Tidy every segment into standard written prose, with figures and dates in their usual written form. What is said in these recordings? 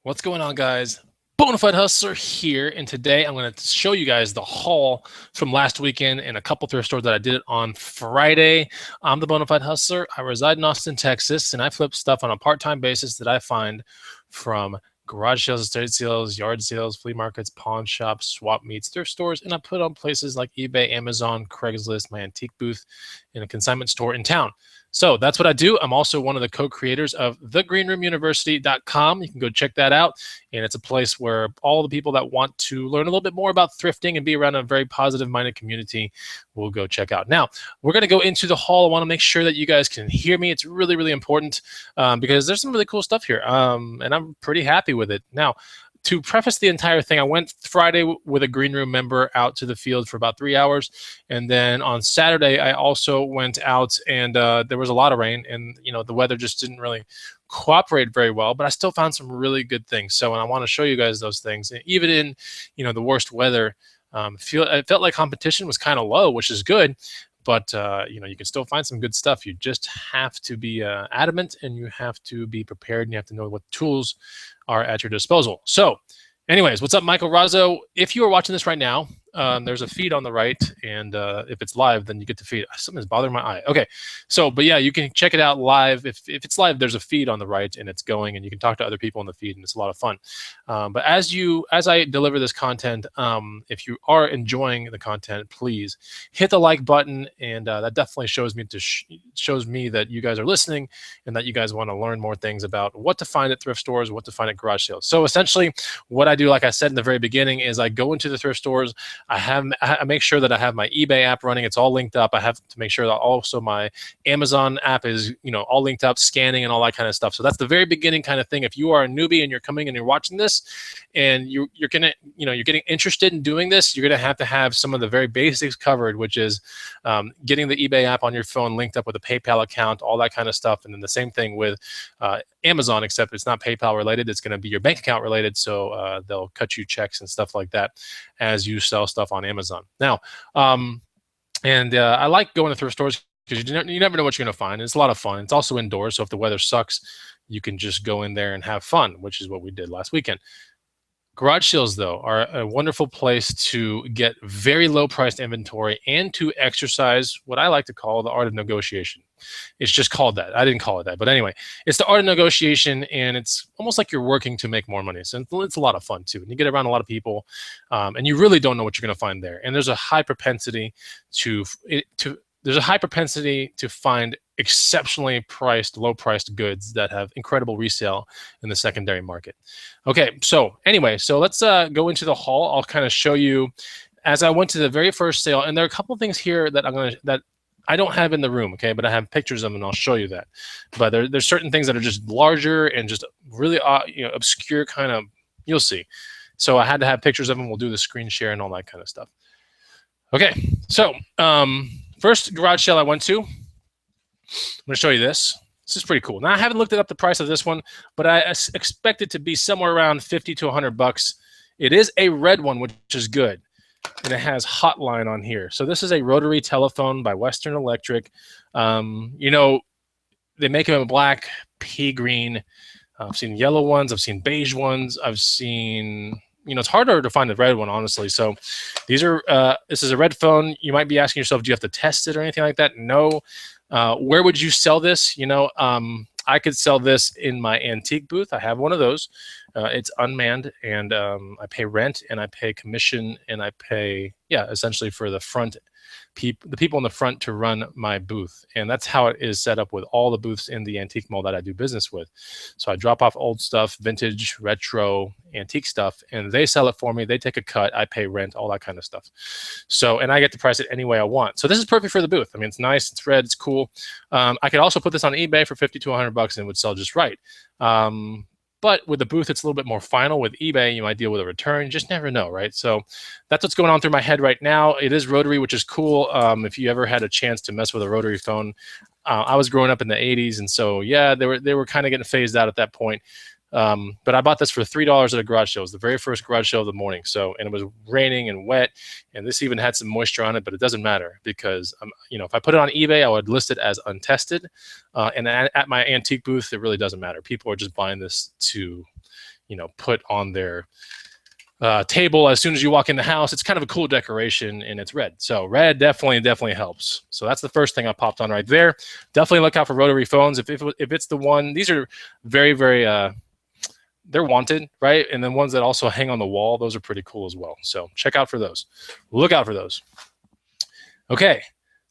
What's going on, guys? Bonafide Hustler here, and today I'm going to show you guys the haul from last weekend in a couple thrift stores that I did it on Friday. I'm the Bonafide Hustler. I reside in Austin, Texas, and I flip stuff on a part-time basis that I find from garage sales, estate sales, yard sales, flea markets, pawn shops, swap meets, thrift stores, and I put on places like eBay, Amazon, Craigslist, my antique booth in a consignment store in town. So that's what I do. I'm also one of the co-creators of thegreenroomuniversity.com. You can go check that out. And it's a place where all the people that want to learn a little bit more about thrifting and be around a very positive-minded community will go check out. Now, we're going to go into the haul. I want to make sure that you guys can hear me. It's really, really important because there's some really cool stuff here, and I'm pretty happy with it. Now, to preface the entire thing, I went Friday with a green room member out to the field for about 3 hours. And then on Saturday, I also went out and there was a lot of rain and, the weather just didn't really cooperate very well, but I still found some really good things. So, and I want to show you guys those things. And even in, the worst weather, it felt like competition was kind of low, which is good. But, you can still find some good stuff. You just have to be adamant and you have to be prepared and you have to know what tools are at your disposal. So anyways, what's up, Michael Razzo? If you are watching this right now, there's a feed on the right, and if it's live, then you get the feed. Something's bothering my eye. Okay, so, but yeah, you can check it out live. If it's live, there's a feed on the right, and it's going, and you can talk to other people in the feed, and it's a lot of fun. But as I deliver this content, if you are enjoying the content, please hit the like button, and that definitely shows me that you guys are listening, and that you guys want to learn more things about what to find at thrift stores, what to find at garage sales. So essentially, what I do, like I said in the very beginning, is I go into the thrift stores. I make sure that I have my eBay app running. It's all linked up. I have to make sure that also my Amazon app is, all linked up, scanning and all that kind of stuff. So that's the very beginning kind of thing. If you are a newbie and you're coming and you're watching this and you're getting interested in doing this, you're going to have some of the very basics covered, which is getting the eBay app on your phone linked up with a PayPal account, all that kind of stuff. And then the same thing with Amazon, except it's not PayPal related. It's going to be your bank account related. So they'll cut you checks and stuff like that as you sell stuff on Amazon. Now, I like going to thrift stores because you never know what you're going to find. It's a lot of fun. It's also indoors. So if the weather sucks, you can just go in there and have fun, which is what we did last weekend. Garage sales, though, are a wonderful place to get very low-priced inventory and to exercise what I like to call the art of negotiation. It's just called that. I didn't call it that. But anyway, it's the art of negotiation, and it's almost like you're working to make more money. So it's a lot of fun, too. And you get around a lot of people, and you really don't know what you're going to find there. And there's a high propensity to find exceptionally priced, low-priced goods that have incredible resale in the secondary market. Okay, so anyway, so let's go into the haul. I'll kind of show you as I went to the very first sale, and there are a couple of things here that I don't have in the room, okay, but I have pictures of them, and I'll show you that. But there's certain things that are just larger and just really obscure kind of, you'll see. So I had to have pictures of them. We'll do the screen share and all that kind of stuff. Okay, so first garage sale I went to, I'm going to show you this. This is pretty cool. Now, I haven't looked up the price of this one, but I expect it to be somewhere around 50 to 100 bucks. It is a red one, which is good. And it has hotline on here. So this is a rotary telephone by Western Electric. They make them in black, pea green. I've seen yellow ones. I've seen beige ones. I've seen... it's harder to find the red one, honestly. So this is a red phone. You might be asking yourself, do you have to test it or anything like that? No. Where would you sell this? I could sell this in my antique booth. I have one of those. It's unmanned, and I pay rent, and I pay commission, and I pay, essentially for the people in the front to run my booth. And that's how it is set up with all the booths in the antique mall that I do business with. So I drop off old stuff, vintage, retro, antique stuff, and they sell it for me. They take a cut. I pay rent, all that kind of stuff. So, and I get to price it any way I want. So this is perfect for the booth. I mean, it's nice, it's red, it's cool. I could also put this on eBay for 50 to 100 bucks and it would sell just right. But with the booth, it's a little bit more final. With eBay, you might deal with a return. You just never know, right? So that's what's going on through my head right now. It is rotary, which is cool. If you ever had a chance to mess with a rotary phone, I was growing up in the 80s, and so yeah, they were kind of getting phased out at that point. But I bought this for $3 at a garage sale. It was the very first garage sale of the morning. So, and it was raining and wet, and this even had some moisture on it, but it doesn't matter because, if I put it on eBay, I would list it as untested. And at my antique booth, it really doesn't matter. People are just buying this to, put on their table as soon as you walk in the house. It's kind of a cool decoration, and it's red. So red definitely helps. So that's the first thing I popped on right there. Definitely look out for rotary phones. If it's the one, these are very, very, they're wanted, right? And then ones that also hang on the wall, those are pretty cool as well. So check out for those. Look out for those. Okay.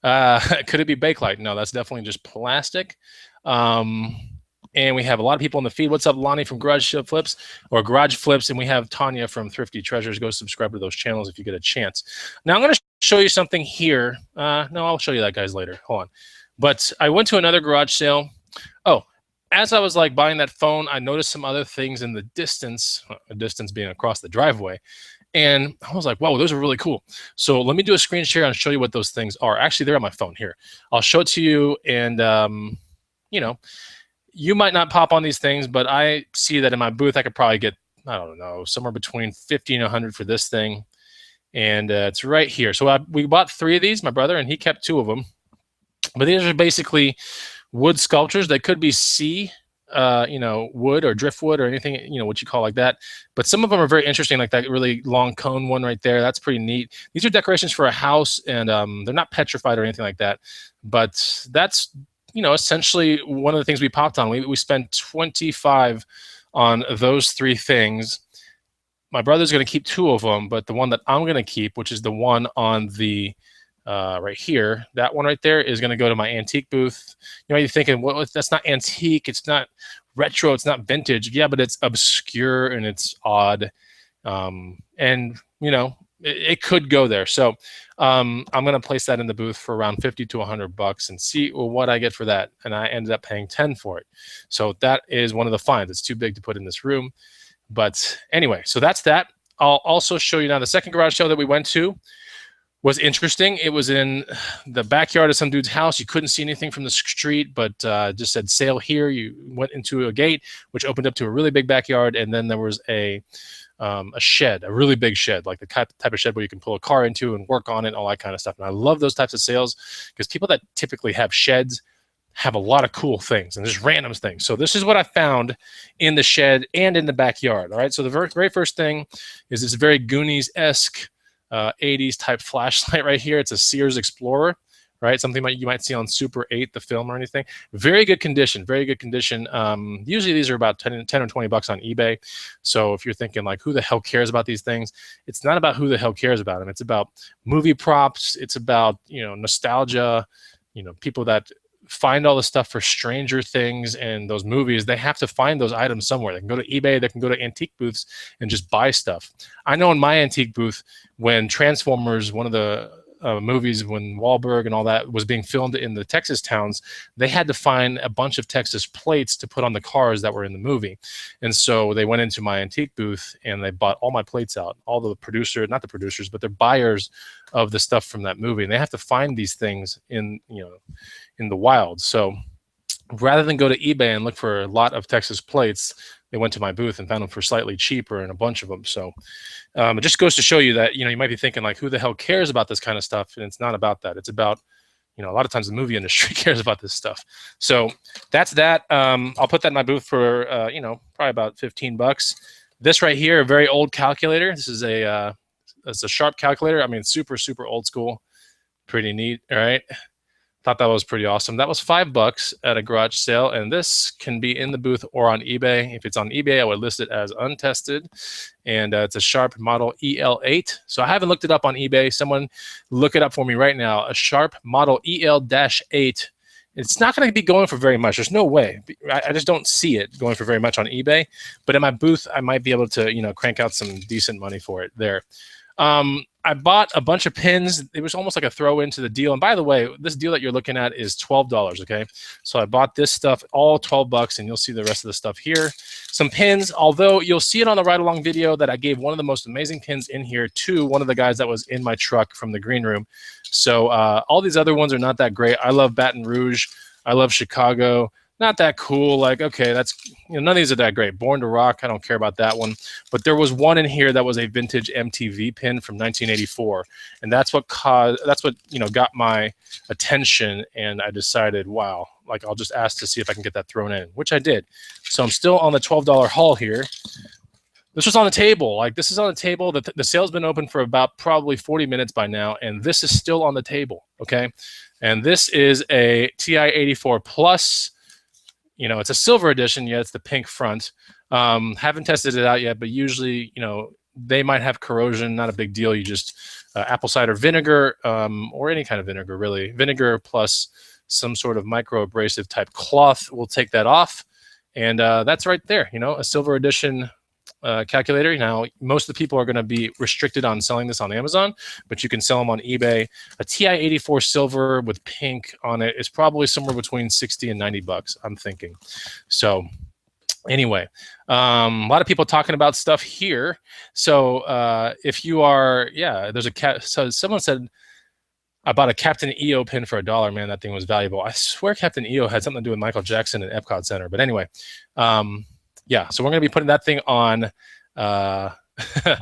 Could it be Bakelite? No, that's definitely just plastic. And we have a lot of people in the feed. What's up, Lonnie from Garage Flips or Garage Flips? And we have Tanya from Thrifty Treasures. Go subscribe to those channels if you get a chance. Now I'm going to show you something here. No, I'll show you that, guys, later. Hold on. But I went to another garage sale. Oh, as I was like buying that phone, I noticed some other things in the distance, distance being across the driveway. And I was like, wow, those are really cool. So let me do a screen share and show you what those things are. Actually, they're on my phone here. I'll show it to you. And, you might not pop on these things, but I see that in my booth, I could probably get, I don't know, somewhere between 50 and 100 for this thing. And it's right here. So we bought 3 of these, my brother, and he kept 2 of them. But these are basically wood sculptures. They could be wood or driftwood or anything, what you call like that. But some of them are very interesting, like that really long cone one right there. That's pretty neat. These are decorations for a house, and they're not petrified or anything like that. But that's, essentially one of the things we popped on. We spent $25 on those 3 things. My brother's going to keep 2 of them, but the one that I'm going to keep, which is the one on the right here, that one right there is going to go to my antique booth. You're thinking, well, that's not antique, it's not retro, it's not vintage. Yeah, but it's obscure and it's odd, and it could go there. So I'm going to place that in the booth for around 50 to 100 bucks and see what I get for that. And I ended up paying 10 for it. So that is one of the finds. It's too big to put in this room. But anyway, so that's that. I'll also show you now the second garage sale that we went to was interesting. It was in the backyard of some dude's house. You couldn't see anything from the street, but just said sale here. You went into a gate, which opened up to a really big backyard. And then there was a shed, a really big shed, like the type of shed where you can pull a car into and work on it, all that kind of stuff. And I love those types of sales because people that typically have sheds have a lot of cool things and just random things. So this is what I found in the shed and in the backyard. All right. So the very first thing is this very Goonies-esque 80s type flashlight right here. It's a Sears Explorer, right? Something you might see on Super 8, the film or anything. Very good condition, very good condition. Usually these are about 10 or 20 bucks on eBay. So if you're thinking like, who the hell cares about these things? It's not about who the hell cares about them. It's about movie props. It's about, nostalgia, people that find all the stuff for Stranger Things and those movies. They have to find those items somewhere. They can go to eBay, they can go to antique booths and just buy stuff. I know in my antique booth, when Transformers, one of the movies, when Wahlberg and all that was being filmed in the Texas towns, they had to find a bunch of Texas plates to put on the cars that were in the movie. And so they went into my antique booth and they bought all my plates out, all the producers, not the producers, but they're buyers of the stuff from that movie. And they have to find these things in the wild. So rather than go to eBay and look for a lot of Texas plates, they went to my booth and found them for slightly cheaper and a bunch of them. So it just goes to show you that, you might be thinking like, who the hell cares about this kind of stuff? And it's not about that. It's about, a lot of times the movie industry cares about this stuff. So that's that. I'll put that in my booth for, probably about 15 bucks. This right here, a very old calculator. This is it's a Sharp calculator. I mean, super, super old school. Pretty neat. All right. Thought that was pretty awesome. That was $5 at a garage sale, and this can be in the booth or on eBay. If it's on eBay, I would list it as untested, and it's a Sharp model EL8. So I haven't looked it up on eBay. Someone look it up for me right now. A Sharp model EL-8. It's not going to be going for very much. There's no way. I just don't see it going for very much on eBay. But in my booth, I might be able to, crank out some decent money for it there. I bought a bunch of pins. It was almost like a throw into the deal. And by the way, this deal that you're looking at is $12, okay? So I bought this stuff, all 12 bucks, and you'll see the rest of the stuff here. Some pins, although you'll see it on the ride-along video that I gave one of the most amazing pins in here to one of the guys that was in my truck from the green room. So all these other ones are not that great. I love Baton Rouge. I love Chicago. not that cool. Like, okay, that's, none of these are that great. Born to Rock, I don't care about that one. But there was one in here that was a vintage MTV pin from 1984, and that's what got my attention, and I decided, wow, like I'll just ask to see if I can get that thrown in, which I did. So I'm still on the $12 haul here. This was on the table. Like, this is on the table. The sale's been open for about probably 40 minutes by now, and this is still on the table, okay? And this is a TI 84 Plus. It's a silver edition. Yeah, it's the pink front. Haven't tested it out yet, but usually, they might have corrosion. Not a big deal. You just apple cider vinegar, or any kind of vinegar, really. Vinegar plus some sort of micro abrasive type cloth will take that off. And that's right there, a silver edition calculator. Now, most of the people are going to be restricted on selling this on Amazon, but you can sell them on eBay. A TI 84 silver with pink on it is probably somewhere between 60 and 90 bucks, I'm thinking. So anyway, a lot of people talking about stuff here. So if you are, there's so someone said, I bought a Captain EO pin for $1. Man, that thing was valuable. I swear Captain EO had something to do with Michael Jackson and Epcot Center. But anyway, yeah, so we're going to be putting that thing on, we're going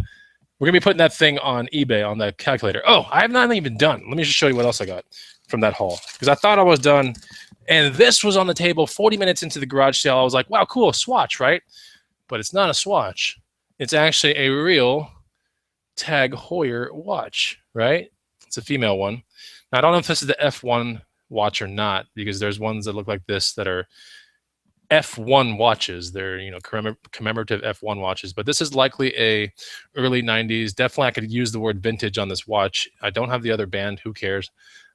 to be putting that thing on eBay on the calculator. Oh, I have not even done. Let me just show you what else I got from that haul, because I thought I was done. And this was on the table 40 minutes into the garage sale. I was like, wow, cool, a swatch, right? But it's not a swatch. It's actually a real Tag Heuer watch, right? It's a female one. Now, I don't know if this is the F1 watch or not, because there's ones that look like this that are F1 watches. They're, commemorative F1 watches, but this is likely a early 90s. Definitely I could use the word vintage on this watch. I don't have the other band, who cares?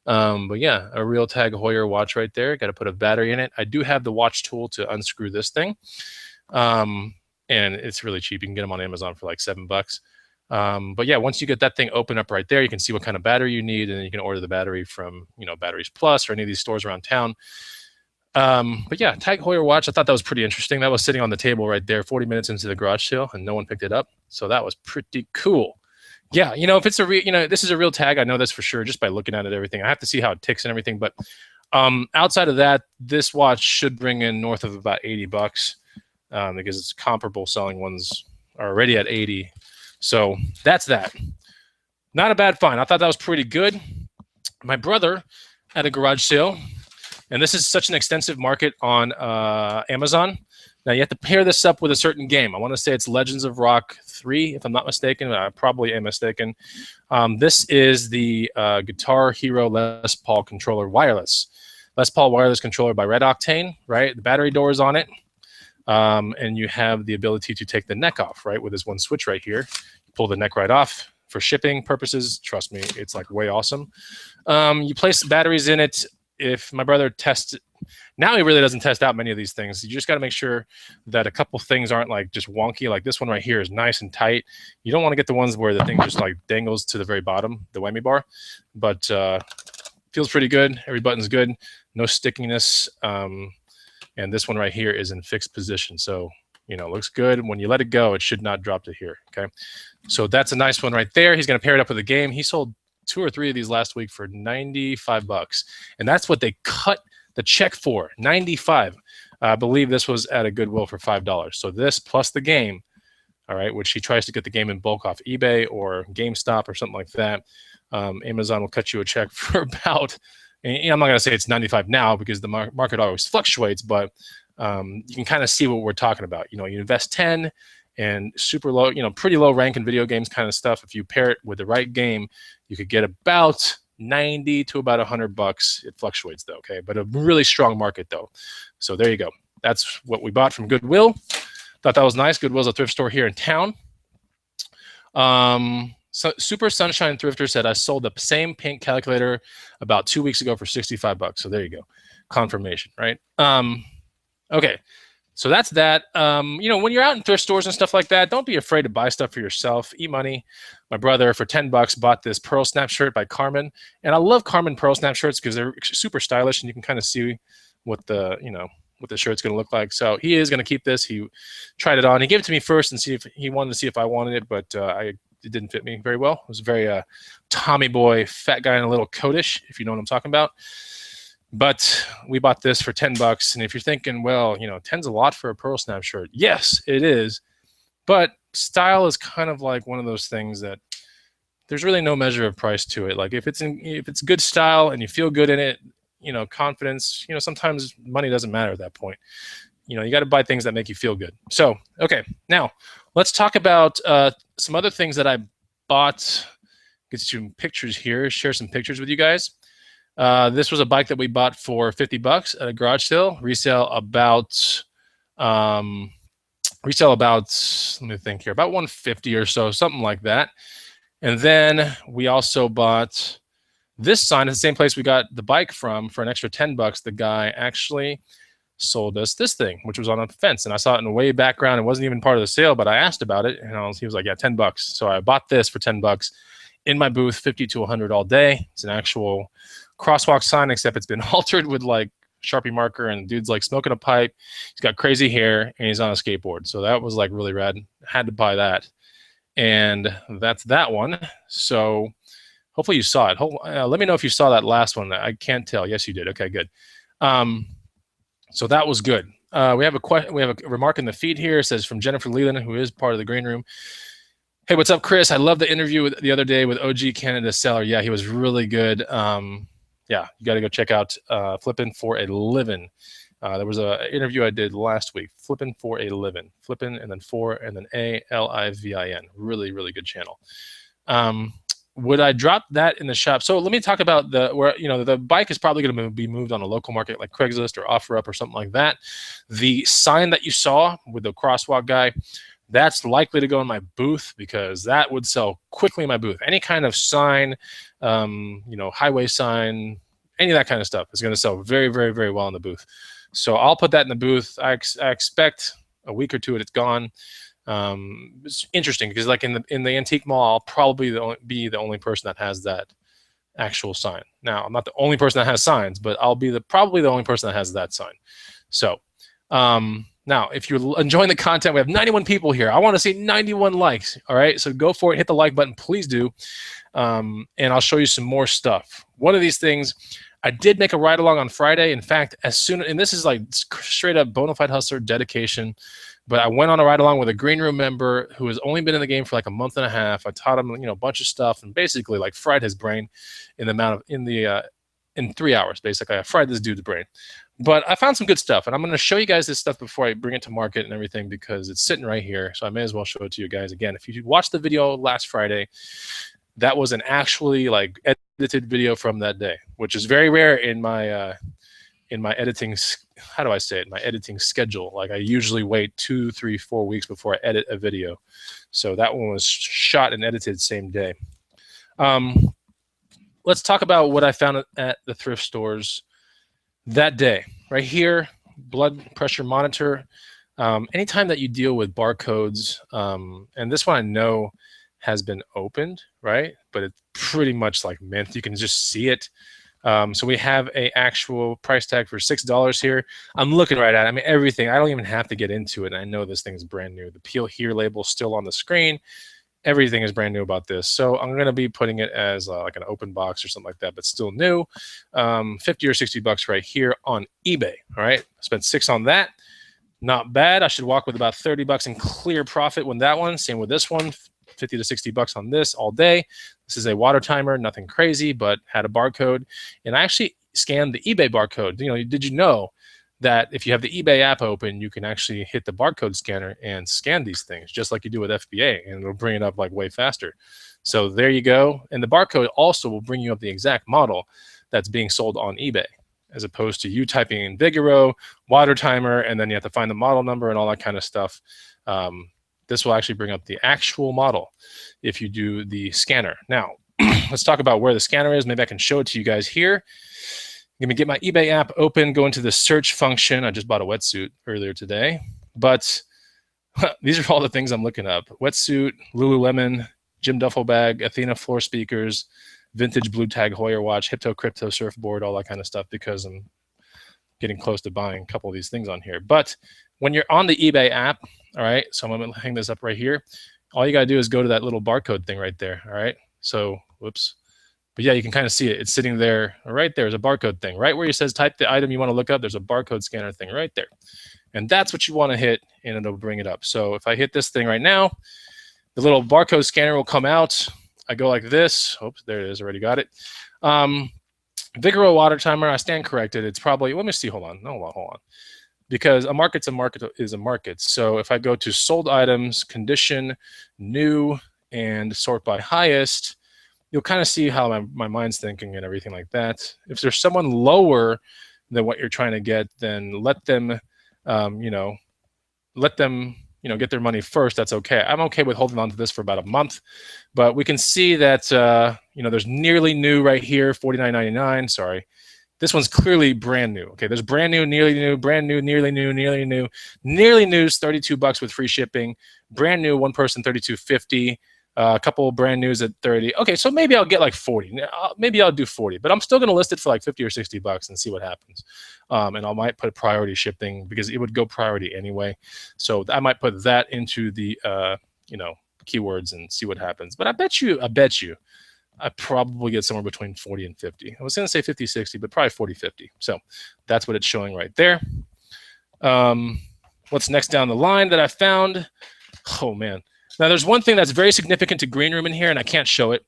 But yeah, a real Tag Heuer watch right there. Got to put a battery in it. I do have the watch tool to unscrew this thing. And it's really cheap. You can get them on Amazon for like $7. But yeah, once you get that thing open up right there, you can see what kind of battery you need, and then you can order the battery from, Batteries Plus or any of these stores around town. But yeah, Tag Heuer watch, I thought that was pretty interesting. That was sitting on the table right there 40 minutes into the garage sale, and no one picked it up. So that was pretty cool. Yeah, if it's this is a real tag, I know this for sure just by looking at it, everything. I have to see how it ticks and everything, but outside of that, this watch should bring in north of about $80, because it's comparable selling ones are already at 80. So that's that. Not a bad find. I thought that was pretty good. My brother had a garage sale, and this is such an extensive market on Amazon. Now, you have to pair this up with a certain game. I want to say it's Legends of Rock 3, if I'm not mistaken. I probably am mistaken. This is the Guitar Hero Les Paul controller wireless. Les Paul wireless controller by Red Octane, right? The battery door is on it. And you have the ability to take the neck off, right? With this one switch right here. You pull the neck right off. For shipping purposes, trust me, it's like way awesome. You place the batteries in it. If my brother tests it, now he really doesn't test out many of these things. You just got to make sure that a couple things aren't like just wonky. Like this one right here is nice and tight. You don't want to get the ones where the thing just like dangles to the very bottom, the whammy bar. But feels pretty good. Every button's good. No stickiness. And this one right here is in fixed position. So, looks good. When you let it go, it should not drop to here, okay? So that's a nice one right there. He's going to pair it up with a game. He sold 2 or 3 of these last week for $95. And that's what they cut the check for, $95. I believe this was at a Goodwill for $5. So this plus the game, all right, which he tries to get the game in bulk off eBay or GameStop or something like that. Amazon will cut you a check for about, and I'm not going to say it's 95 now because the market always fluctuates, but you can kind of see what we're talking about. You invest 10 and super low, pretty low rank in video games kind of stuff. If you pair it with the right game, you could get about 90 to about $100. It fluctuates though, okay? But a really strong market though. So there you go. That's what we bought from Goodwill. Thought that was nice. Goodwill's a thrift store here in town. So Super Sunshine Thrifter said, I sold the same pink calculator about 2 weeks ago for $65. So there you go. Confirmation, right? Okay. So that's that. When you're out in thrift stores and stuff like that, don't be afraid to buy stuff for yourself. E-money. My brother, for $10, bought this Pearl Snap shirt by Carmen. And I love Carmen Pearl Snap shirts because they're super stylish and you can kind of see what the, what the shirt's going to look like. So he is going to keep this. He tried it on. He gave it to me first and see if he wanted to see if I wanted it, but it didn't fit me very well. It was very Tommy boy, fat guy in a little coatish, if you know what I'm talking about. But we bought this for 10 bucks. And if you're thinking, well, you know, 10's a lot for a Pearl Snap shirt. Yes, it is. But style is kind of like one of those things that there's really no measure of price to it. Like if it's good style and you feel good in it, you know, confidence, you know, sometimes money doesn't matter at that point. You know, you got to buy things that make you feel good. So, okay, now let's talk about some other things that I bought. Get some pictures here, share some pictures with you guys. This was a bike that we bought for 50 bucks at a garage sale. Resale about, let me think here, about 150 or so, something like that. And then we also bought this sign at the same place we got the bike from for an extra 10 bucks. The guy actually sold us this thing, which was on a fence. And I saw it in the way background. It wasn't even part of the sale, but I asked about it. And he was like, yeah, 10 bucks. So I bought this for 10 bucks in my booth, 50 to 100 all day. It's an actual crosswalk sign, except it's been altered with like Sharpie marker, and dude's like smoking a pipe. He's got crazy hair and he's on a skateboard. So that was like really rad. Had to buy that. And that's that one. So hopefully you saw it. Let me know if you saw that last one. I can't tell. Yes, you did. Okay, good. So that was good. We have a remark in the feed here. It says from Jennifer Leland, who is part of the green room. Hey, what's up, Chris? I love the interview the other day with OG Canada Seller. Yeah, he was really good. Yeah, you got to go check out Flippin' for a Livin'. There was an interview I did last week, Flippin' for a Livin'. Flippin' and then for and then ALIVIN. Really, really good channel. Would I drop that in the shop? So let me talk about the bike is probably going to be moved on a local market like Craigslist or OfferUp or something like that. The sign that you saw with the crosswalk guy, that's likely to go in my booth because that would sell quickly in my booth. Any kind of sign, highway sign, any of that kind of stuff is going to sell very, very, very well in the booth. So I'll put that in the booth. I expect a week or two it's gone. It's interesting because like in the antique mall, I'll probably be the only person that has that actual sign. Now, I'm not the only person that has signs, but I'll be probably the only person that has that sign. So now, if you're enjoying the content, we have 91 people here. I want to see 91 likes. All right, so go for it. Hit the like button, please do. And I'll show you some more stuff. One of these things, I did make a ride along on Friday. In fact, and this is like straight up bona fide hustler dedication, but I went on a ride along with a green room member who has only been in the game for like a month and a half. I taught him, a bunch of stuff and basically like fried his brain in 3 hours. Basically, I fried this dude's brain. But I found some good stuff, and I'm going to show you guys this stuff before I bring it to market and everything because it's sitting right here. So I may as well show it to you guys again. If you watched the video last Friday, that was an actually like edited video from that day, which is very rare in my editing. How do I say it? My editing schedule. Like I usually wait 2, 3, 4 weeks before I edit a video. So that one was shot and edited same day. Let's talk about what I found at the thrift stores that day. Right here, blood pressure monitor. Anytime that you deal with barcodes, and this one I know has been opened, right? But it's pretty much like mint. You can just see it. So we have a actual price tag for $6 here. I'm looking right at it. I mean, everything. I don't even have to get into it. And I know this thing is brand new. The Peel Here label is still on the screen. Everything is brand new about this. So I'm going to be putting it as like an open box or something like that, but still new. 50 or 60 bucks right here on eBay. All right. I spent $6 on that. Not bad. I should walk with about 30 bucks in clear profit with that one. Same with this one. 50 to 60 bucks on this all day. This is a water timer, nothing crazy, but had a barcode. And I actually scanned the eBay barcode. Did you know that if you have the eBay app open, you can actually hit the barcode scanner and scan these things just like you do with FBA, and it'll bring it up like way faster. So there you go. And the barcode also will bring you up the exact model that's being sold on eBay, as opposed to you typing in Vigoro, water timer, and then you have to find the model number and all that kind of stuff. This will actually bring up the actual model if you do the scanner. Now, let's talk about where the scanner is. Maybe I can show it to you guys here. I'm going to get my eBay app open, go into the search function. I just bought a wetsuit earlier today. But these are all the things I'm looking up. Wetsuit, Lululemon, Jim Duffel bag, Athena floor speakers, vintage blue tag Hoyer watch, Hypto crypto surfboard, all that kind of stuff, because I'm getting close to buying a couple of these things on here. But when you're on the eBay app, all right, so I'm going to hang this up right here. All you got to do is go to that little barcode thing right there, all right? So, whoops, But yeah, you can kind of see it. It's sitting there right there. There's a barcode thing right where it says type the item you want to look up. There's a barcode scanner thing right there. And that's what you want to hit, and it'll bring it up. So if I hit this thing right now, the little barcode scanner will come out. I go like this. Oops, there it is. Already got it. Vigoro water timer. I stand corrected. It's probably, let me see. Hold on. Hold on. Because a market's a market is a market. So if I go to sold items, condition, new, and sort by highest, you'll kind of see how my mind's thinking and everything like that. If there's someone lower than what you're trying to get, then let them, get their money first. That's okay. I'm okay with holding on to this for about a month, but we can see that, there's nearly new right here, $49.99. Sorry. This one's clearly brand new. Okay, there's brand new, nearly new, brand new, nearly new, nearly new. Nearly new is $32 with free shipping. Brand new, one person, $32.50. A couple brand news at 30. Okay, so maybe I'll get like 40. Maybe I'll do 40, but I'm still going to list it for like 50 or $60 and see what happens. And I might put priority shipping because it would go priority anyway. So I might put that into the keywords and see what happens. But I bet you, I probably get somewhere between 40 and 50. I was going to say 50, 60, but probably 40, 50. So that's what it's showing right there. What's next down the line that I found? Oh, man. Now, there's one thing that's very significant to Green Room in here, and I can't show it.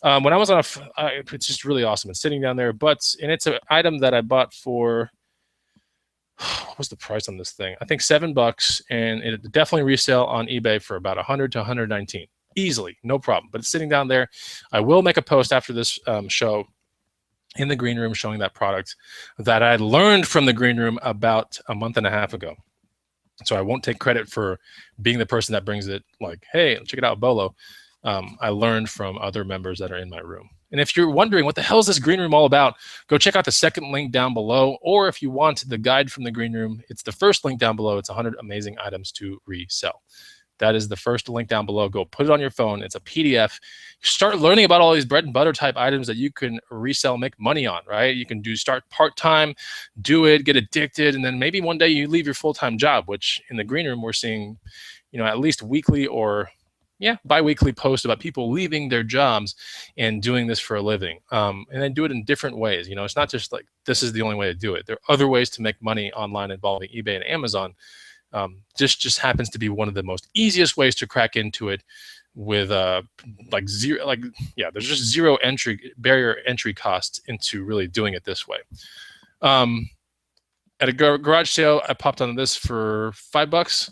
When I was on it's just really awesome. It's sitting down there, and it's an item that I bought for, what was the price on this thing? I think $7, and it definitely resell on eBay for about 100 to 119. Easily, no problem. But it's sitting down there. I will make a post after this show in the Green Room showing that product that I learned from the Green Room about a month and a half ago. So I won't take credit for being the person that brings it like, hey, check it out, Bolo. I learned from other members that are in my room. And if you're wondering what the hell is this Green Room all about, go check out the second link down below. Or if you want the guide from the Green Room, it's the first link down below. It's 100 amazing items to resell. That is the first link down below. Go put it on your phone. It's a PDF. Start learning about all these bread and butter type items that you can resell, make money on, right? You can start part-time, do it, get addicted, and then maybe one day you leave your full-time job, which in the Green Room, we're seeing, at least weekly or bi-weekly posts about people leaving their jobs and doing this for a living. And then do it in different ways. It's not just like, this is the only way to do it. There are other ways to make money online involving eBay and Amazon. Just happens to be one of the most easiest ways to crack into it with there's just zero barrier entry costs into really doing it this way. At a garage sale, I popped on this for $5.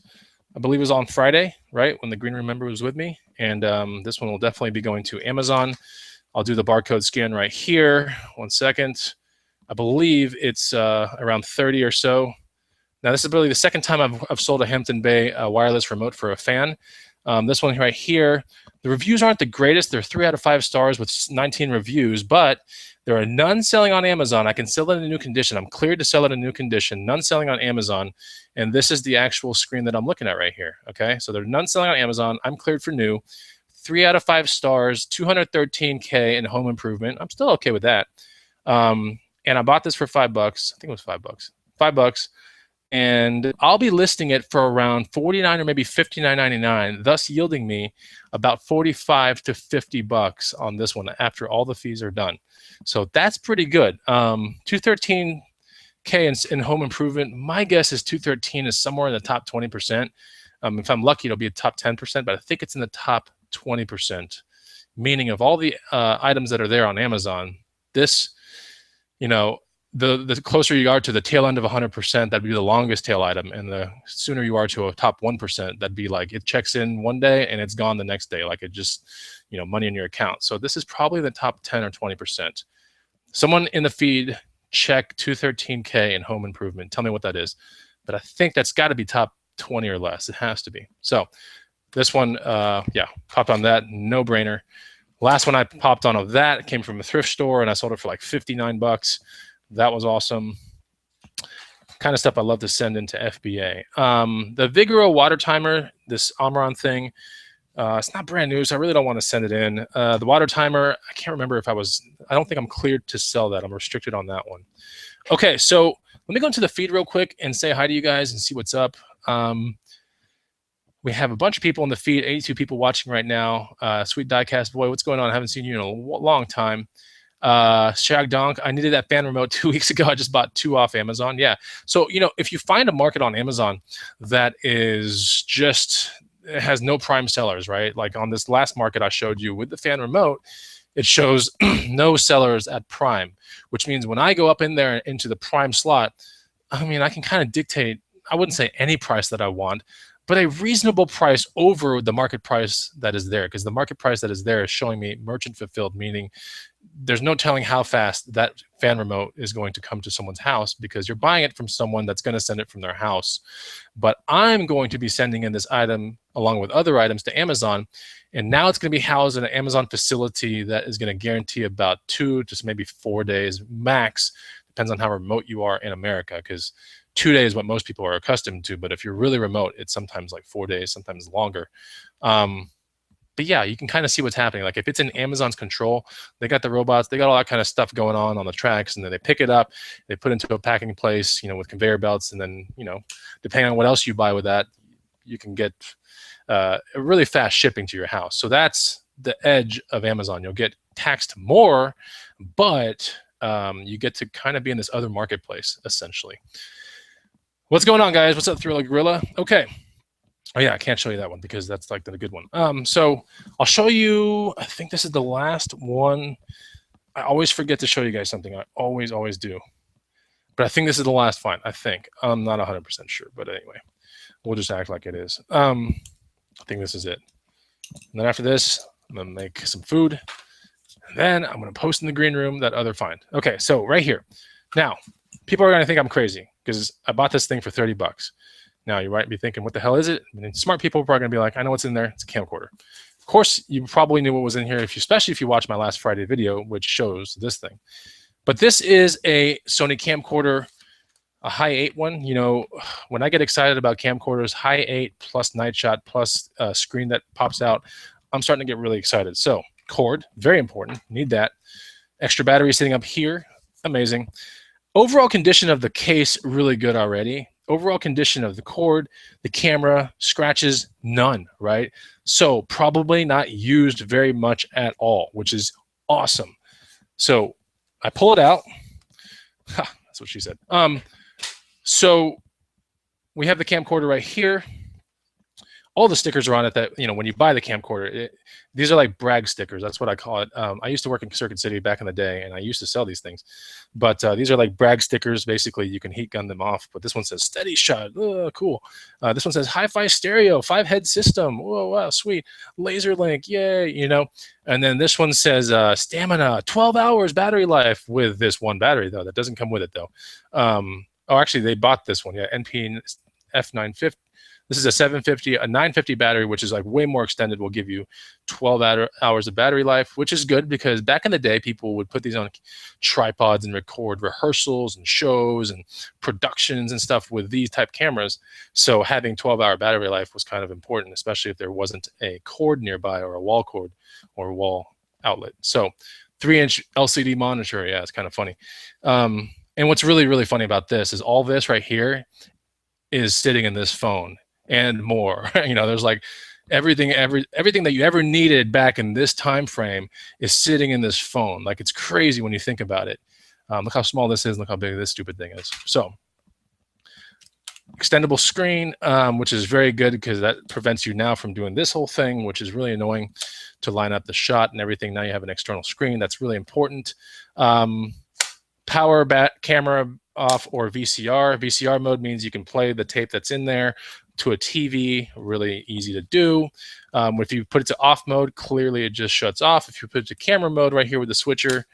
I believe it was on Friday, right, when the Green Room member was with me. And this one will definitely be going to Amazon. I'll do the barcode scan right here. 1 second. I believe it's around 30 or so. Now, this is really the second time I've sold a Hampton Bay wireless remote for a fan. This one right here, the reviews aren't the greatest. They're 3 out of 5 stars with 19 reviews, but there are none selling on Amazon. I can sell it in a new condition. I'm cleared to sell it in a new condition. None selling on Amazon. And this is the actual screen that I'm looking at right here. Okay, so there are none selling on Amazon. I'm cleared for new. 3 out of 5 stars, 213K in home improvement. I'm still okay with that. And I bought this for $5. I think it was $5. $5. And I'll be listing it for around $49 or maybe $59.99, thus yielding me about $45 to $50 on this one after all the fees are done. So that's pretty good. 213K in home improvement. My guess is 213 is somewhere in the top 20%. If I'm lucky, it'll be a top 10%, but I think it's in the top 20%. Meaning of all the items that are there on Amazon, this, the closer you are to the tail end of 100%, that'd be the longest tail item. And the sooner you are to a top 1%, that'd be like it checks in one day and it's gone the next day. Like it just, money in your account. So this is probably the top 10 or 20%. Someone in the feed, check 213K in home improvement. Tell me what that is. But I think that's got to be top 20 or less. It has to be. So this one, popped on that. No brainer. Last one I popped on of that came from a thrift store and I sold it for like $59. That was awesome. Kind of stuff I love to send into FBA. The Vigoro water timer, this Omron thing, it's not brand new, so I really don't want to send it in. The water timer, I can't remember if I don't think I'm cleared to sell that. I'm restricted on that one. Okay, so let me go into the feed real quick and say hi to you guys and see what's up. We have a bunch of people in the feed, 82 people watching right now. Sweet Diecast Boy, what's going on? I haven't seen you in a long time. Shag Donk, I needed that fan remote 2 weeks ago. I just bought 2 off Amazon. Yeah. So, if you find a market on Amazon that is just, it has no prime sellers, right? Like on this last market I showed you with the fan remote, it shows no sellers at prime, which means when I go up in there into the prime slot, I mean, I can kind of dictate, I wouldn't say any price that I want, but a reasonable price over the market price that is there, because the market price that is there is showing me merchant fulfilled, meaning there's no telling how fast that fan remote is going to come to someone's house, because you're buying it from someone that's going to send it from their house. But I'm going to be sending in this item along with other items to Amazon, and now it's going to be housed in an Amazon facility that is going to guarantee about 2 to maybe 4 days max. Depends on how remote you are in America, because 2 days is what most people are accustomed to. But if you're really remote, it's sometimes like 4 days, sometimes longer. But yeah, you can kind of see what's happening. Like if it's in Amazon's control, they got the robots, they got all that kind of stuff going on the tracks, and then they pick it up, they put it into a packing place, with conveyor belts, and then, depending on what else you buy with that, you can get a really fast shipping to your house. So that's the edge of Amazon. You'll get taxed more, but you get to kind of be in this other marketplace, essentially. What's going on, guys? What's up, Thriller Gorilla? Okay. Oh yeah, I can't show you that one because that's like the good one. So I'll show you, I think this is the last one. I always forget to show you guys something. I always do. But I think this is the last find, I think. I'm not 100% sure, but anyway, we'll just act like it is. I think this is it. And then after this, I'm gonna make some food. And then I'm gonna post in the green room that other find. Okay, so right here. Now, people are gonna think I'm crazy because I bought this thing for 30 bucks. Now, you might be thinking, what the hell is it? And smart people are probably going to be like, I know what's in there. It's a camcorder. Of course, you probably knew what was in here, especially if you watched my last Friday video, which shows this thing. But this is a Sony camcorder, a high 8 one. When I get excited about camcorders, high 8 plus night shot plus screen that pops out, I'm starting to get really excited. So cord, very important. Need that. Extra battery sitting up here. Amazing. Overall condition of the case, really good already. Overall condition of the cord, the camera, scratches, none, right? So probably not used very much at all, which is awesome. So I pull it out. Ha, that's what she said. So we have the camcorder right here. All the stickers are on it that, when you buy the camcorder, these are like brag stickers. That's what I call it. I used to work in Circuit City back in the day, and I used to sell these things. But these are like brag stickers. Basically, you can heat gun them off. But this one says steady shot. Oh, cool. This one says hi-fi stereo, 5-head system. Whoa, wow, sweet. Laser link, yay, And then this one says stamina, 12 hours battery life with this one battery, though. That doesn't come with it, though. Oh, actually, they bought this one. Yeah, NP F950. This is a 750, a 950 battery, which is like way more extended, will give you 12 hours of battery life, which is good because back in the day, people would put these on tripods and record rehearsals and shows and productions and stuff with these type cameras. So having 12-hour battery life was kind of important, especially if there wasn't a cord nearby or a wall cord or a wall outlet. So 3-inch LCD monitor, yeah, it's kind of funny. And what's really, really funny about this is all this right here is sitting in this phone. And more, there's like everything that you ever needed back in this time frame is sitting in this phone. Like, it's crazy when you think about it. Look how small this is. Look how big this stupid thing is. So, extendable screen, which is very good because that prevents you now from doing this whole thing, which is really annoying to line up the shot and everything. Now you have an external screen. That's really important. Power camera off or VCR. VCR mode means you can play the tape that's in there to a TV, really easy to do. If you put it to off mode, clearly it just shuts off. If you put it to camera mode right here with the switcher,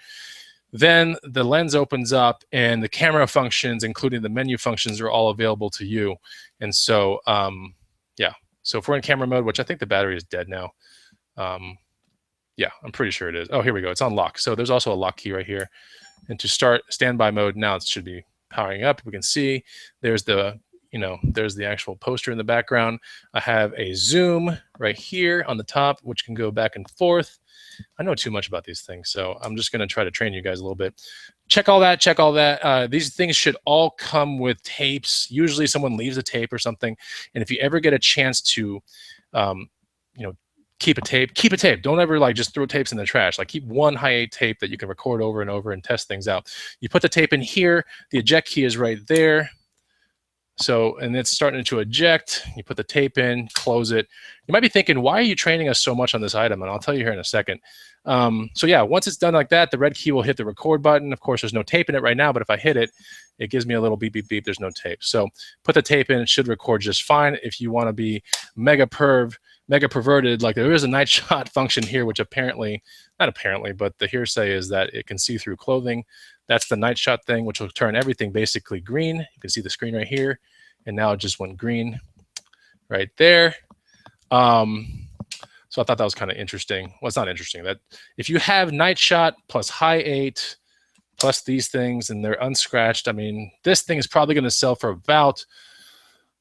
then the lens opens up and the camera functions, including the menu functions, are all available to you. And so, yeah. So if we're in camera mode, which I think the battery is dead now. Yeah, I'm pretty sure it is. Oh, here we go. It's on lock. So there's also a lock key right here. And to start standby mode, now it should be powering up. We can see there's the there's the actual poster in the background. I have a zoom right here on the top, which can go back and forth. I know too much about these things, so I'm just going to try to train you guys a little bit. Check all that. Check all that. These things should all come with tapes. Usually someone leaves a tape or something. And if you ever get a chance to, keep a tape. Keep a tape. Don't ever like just throw tapes in the trash. Like keep one high-8 tape that you can record over and over and test things out. You put the tape in here. The eject key is right there. So, and it's starting to eject. You put the tape in, close it. You might be thinking, why are you training us so much on this item? And I'll tell you here in a second. So yeah, once it's done like that, the red key will hit the record button. Of course, there's no tape in it right now, but if I hit it, it gives me a little beep, beep, beep. There's no tape. So put the tape in, it should record just fine. If you want to be mega perverted, like there is a night shot function here, which apparently, not apparently, but the hearsay is that it can see through clothing. That's the night shot thing, which will turn everything basically green. You can see the screen right here. And now it just went green right there. So I thought that was kind of interesting. Well, it's not interesting. That if you have night shot plus high-8 plus these things and they're unscratched, I mean, this thing is probably going to sell for about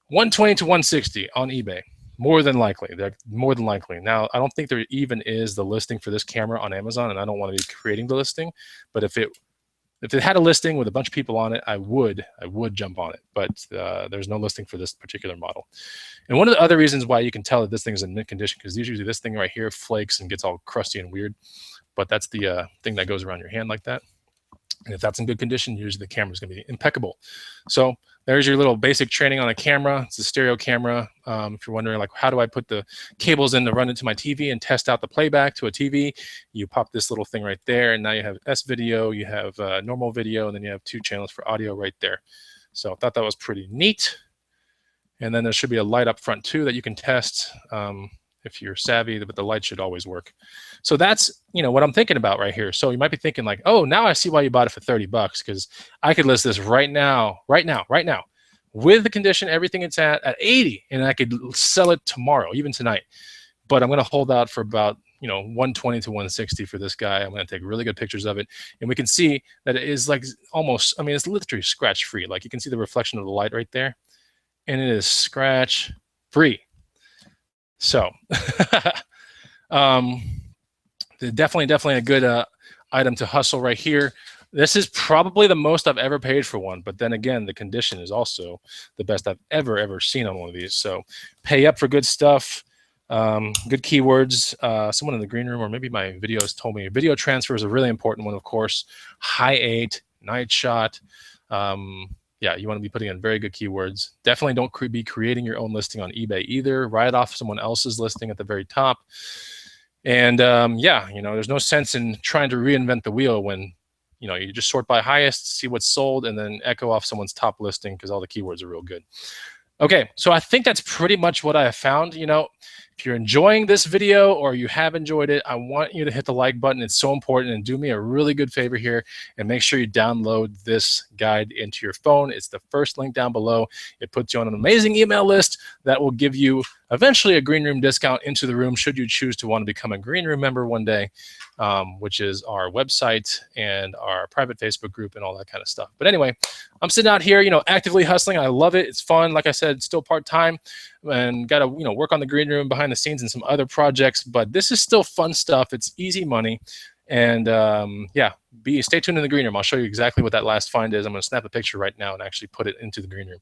120 to 160 on eBay. More than likely. They're more than likely. Now, I don't think there even is the listing for this camera on Amazon, and I don't want to be creating the listing. But if it had a listing with a bunch of people on it, I would jump on it. But there's no listing for this particular model. And one of the other reasons why you can tell that this thing is in mint condition, because usually this thing right here flakes and gets all crusty and weird. But that's the thing that goes around your hand like that. And if that's in good condition, usually the camera is going to be impeccable. So there's your little basic training on a camera. It's a stereo camera. If you're wondering, like, how do I put the cables in to run into my TV and test out the playback to a TV, you pop this little thing right there, and now you have S video, you have normal video, and then you have 2 channels for audio right there. So I thought that was pretty neat. And then there should be a light up front too that you can test if you're savvy, but the light should always work. So that's, you know, what I'm thinking about right here. So you might be thinking like, oh, now I see why you bought it for 30 bucks, because I could list this right now, with the condition, everything it's at 80, and I could sell it tomorrow, even tonight. But I'm going to hold out for about, 120 to 160 for this guy. I'm going to take really good pictures of it, and we can see that it is like almost, I mean, it's literally scratch free. Like you can see the reflection of the light right there, and it is scratch free. So definitely a good item to hustle right here. This is probably the most I've ever paid for one, but then again, the condition is also the best I've ever seen on one of these. So pay up for good stuff, good keywords. Someone in the green room, or maybe my videos, told me video transfer is a really important one, of course. High-8, night shot. Yeah, you want to be putting in very good keywords. Definitely don't be creating your own listing on eBay either. Write off someone else's listing at the very top. And yeah, there's no sense in trying to reinvent the wheel when, you just sort by highest, see what's sold, and then echo off someone's top listing because all the keywords are real good. Okay, so I think that's pretty much what I have found. If you're enjoying this video or you have enjoyed it, I want you to hit the like button. It's so important, and do me a really good favor here and make sure you download this guide into your phone. It's the first link down below. It puts you on an amazing email list that will give you eventually a green room discount into the room should you choose to want to become a green room member one day, which is our website and our private Facebook group and all that kind of stuff. But anyway, I'm sitting out here, actively hustling. I love it. It's fun. Like I said, still part-time, and got to, work on the green room behind the scenes and some other projects, but this is still fun stuff. It's easy money. And yeah, stay tuned in the green room. I'll show you exactly what that last find is. I'm going to snap a picture right now and actually put it into the green room.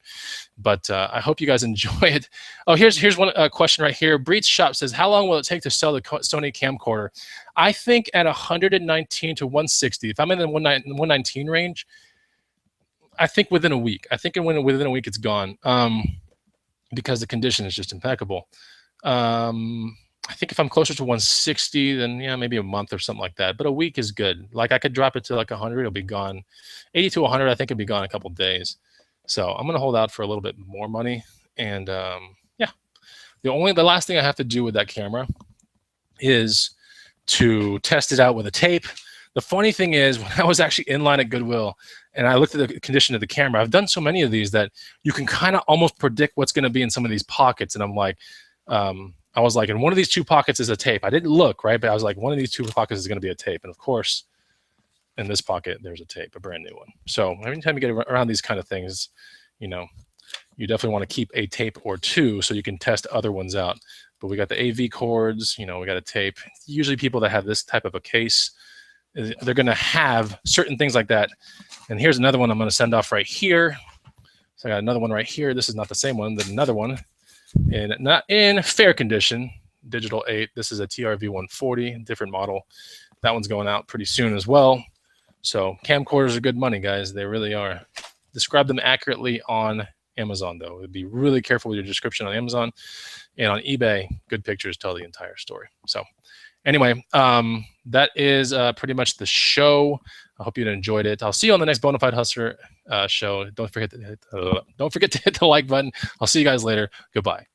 But I hope you guys enjoy it. Oh, here's one question right here. Breed's Shop says, how long will it take to sell the Sony camcorder? I think at 119 to 160. If I'm in the 119 range, I think within a week. I think within a week it's gone, because the condition is just impeccable. I think if I'm closer to 160, then yeah, maybe a month or something like that. But a week is good. Like I could drop it to like 100, it'll be gone. 80 to 100, I think it'll be gone in a couple of days. So I'm gonna hold out for a little bit more money. And yeah, the last thing I have to do with that camera is to test it out with a tape. The funny thing is, when I was actually in line at Goodwill and I looked at the condition of the camera, I've done so many of these that you can kind of almost predict what's gonna be in some of these pockets. And I'm like, I was like, in one of these 2 pockets is a tape. I didn't look, right? But I was like, one of these 2 pockets is going to be a tape. And of course, in this pocket, there's a tape, a brand new one. So every time you get around these kind of things, you definitely want to keep a tape or 2 so you can test other ones out. But we got the AV cords, we got a tape. Usually people that have this type of a case, they're going to have certain things like that. And here's another one I'm going to send off right here. So I got another one right here. This is not the same one, but another one. And not in fair condition. digital 8. This is a TRV 140, different model. That one's going out pretty soon as well. So camcorders are good money, guys. They really are. Describe them accurately on Amazon, though. Be really careful with your description on Amazon. And on eBay, good pictures tell the entire story. So anyway, that is pretty much the show. I hope you enjoyed it. I'll see you on the next Bonafide Hustler show. Don't forget to hit the like button. I'll see you guys later. Goodbye.